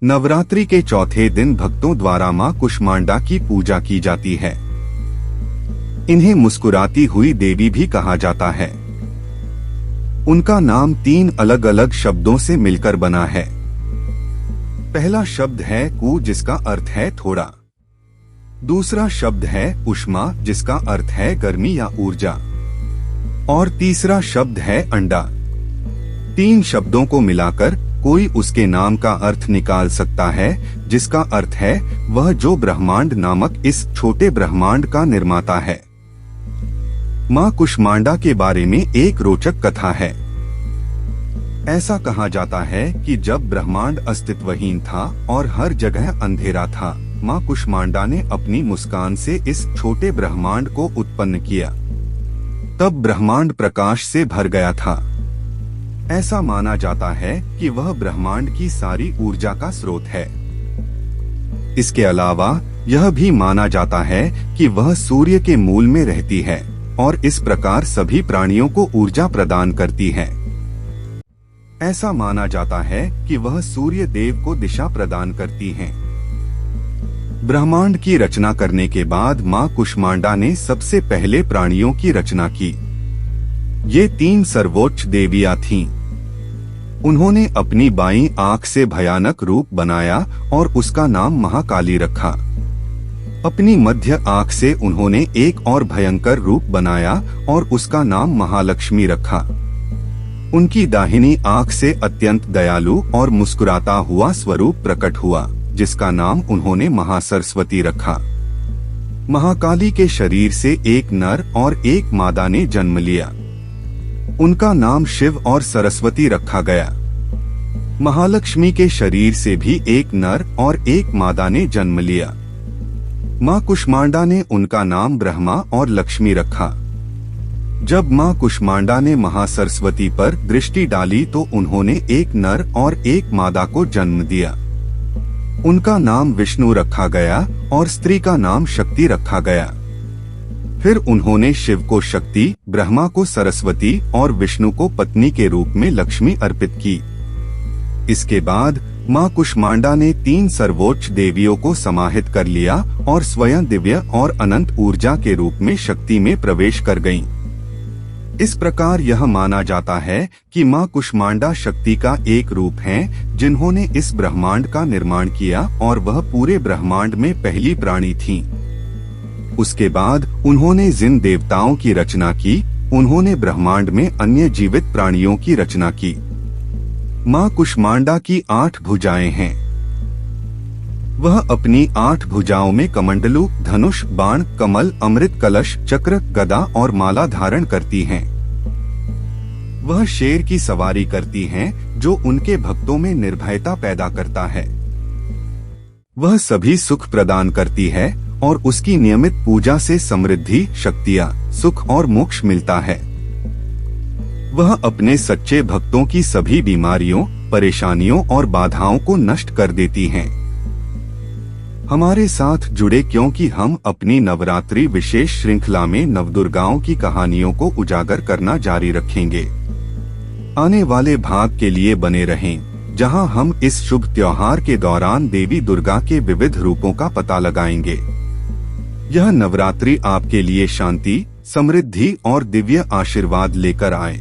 नवरात्रि के चौथे दिन भक्तों द्वारा मां कुष्मांडा की पूजा की जाती है। इन्हें मुस्कुराती हुई देवी भी कहा जाता है। उनका नाम 3 अलग अलग शब्दों से मिलकर बना है। पहला शब्द है कु, जिसका अर्थ है थोड़ा। दूसरा शब्द है उष्मा, जिसका अर्थ है गर्मी या ऊर्जा। और तीसरा शब्द है अंडा। 3 शब्दों को मिलाकर कोई उसके नाम का अर्थ निकाल सकता है, जिसका अर्थ है वह जो ब्रह्मांड नामक इस छोटे ब्रह्मांड का निर्माता है। मां कुष्मांडा के बारे में एक रोचक कथा है। ऐसा कहा जाता है कि जब ब्रह्मांड अस्तित्वहीन था और हर जगह अंधेरा था, मां कुष्मांडा ने अपनी मुस्कान से इस छोटे ब्रह्मांड को उत्पन्न किया। तब ब्रह्मांड प्रकाश से भर गया था। ऐसा माना जाता है कि वह ब्रह्मांड की सारी ऊर्जा का स्रोत है। इसके अलावा यह भी माना जाता है कि वह सूर्य के मूल में रहती है और इस प्रकार सभी प्राणियों को ऊर्जा प्रदान करती है। ऐसा माना जाता है कि वह सूर्य देव को दिशा प्रदान करती हैं। ब्रह्मांड की रचना करने के बाद मां कुष्मांडा ने सबसे पहले प्राणियों की रचना की। ये 3 सर्वोच्च देवियां थीं। उन्होंने अपनी बाईं आंख से भयानक रूप बनाया और उसका नाम महाकाली रखा। अपनी मध्य आंख से उन्होंने एक और भयंकर रूप बनाया और उसका नाम महालक्ष्मी रखा। उनकी दाहिनी आंख से अत्यंत दयालु और मुस्कुराता हुआ स्वरूप प्रकट हुआ, जिसका नाम उन्होंने महासरस्वती रखा। महाकाली के शरीर से एक नर और एक मादा ने जन्म लिया। उनका नाम शिव और सरस्वती रखा गया। महालक्ष्मी के शरीर से भी एक नर और एक मादा ने जन्म लिया। मां कुष्मांडा ने उनका नाम ब्रह्मा और लक्ष्मी रखा। जब मां कुष्मांडा ने महासरस्वती पर दृष्टि डाली तो उन्होंने एक नर और एक मादा को जन्म दिया। उनका नाम विष्णु रखा गया और स्त्री का नाम शक्ति रखा गया। फिर उन्होंने शिव को शक्ति, ब्रह्मा को सरस्वती और विष्णु को पत्नी के रूप में लक्ष्मी अर्पित की। इसके बाद मां कुष्मांडा ने 3 सर्वोच्च देवियों को समाहित कर लिया और स्वयं दिव्य और अनंत ऊर्जा के रूप में शक्ति में प्रवेश कर गईं। इस प्रकार यह माना जाता है कि मां कुष्मांडा शक्ति का एक रूप हैं, जिन्होंने इस ब्रह्मांड का निर्माण किया और वह पूरे ब्रह्मांड में पहली प्राणी थीं। उसके बाद उन्होंने जिन देवताओं की रचना की, उन्होंने ब्रह्मांड में अन्य जीवित प्राणियों की रचना की। मां कुष्मांडा की 8 भुजाएं हैं। वह अपनी 8 भुजाओं में कमंडलू, धनुष, बाण, कमल, अमृत कलश, चक्र, गदा और माला धारण करती हैं। वह शेर की सवारी करती हैं, जो उनके भक्तों में निर्भयता पैदा करता है। वह सभी सुख प्रदान करती है और उसकी नियमित पूजा से समृद्धि, शक्तियाँ, सुख और मोक्ष मिलता है। वह अपने सच्चे भक्तों की सभी बीमारियों, परेशानियों और बाधाओं को नष्ट कर देती हैं। हमारे साथ जुड़े क्योंकि हम अपनी नवरात्रि विशेष श्रृंखला में नवदुर्गाओं की कहानियों को उजागर करना जारी रखेंगे। आने वाले भाग के लिए बने रहें, जहां हम इस शुभ त्योहार के दौरान देवी दुर्गा के विविध रूपों का पता लगाएंगे। यह नवरात्रि आपके लिए शांति, समृद्धि और दिव्य आशीर्वाद लेकर आए।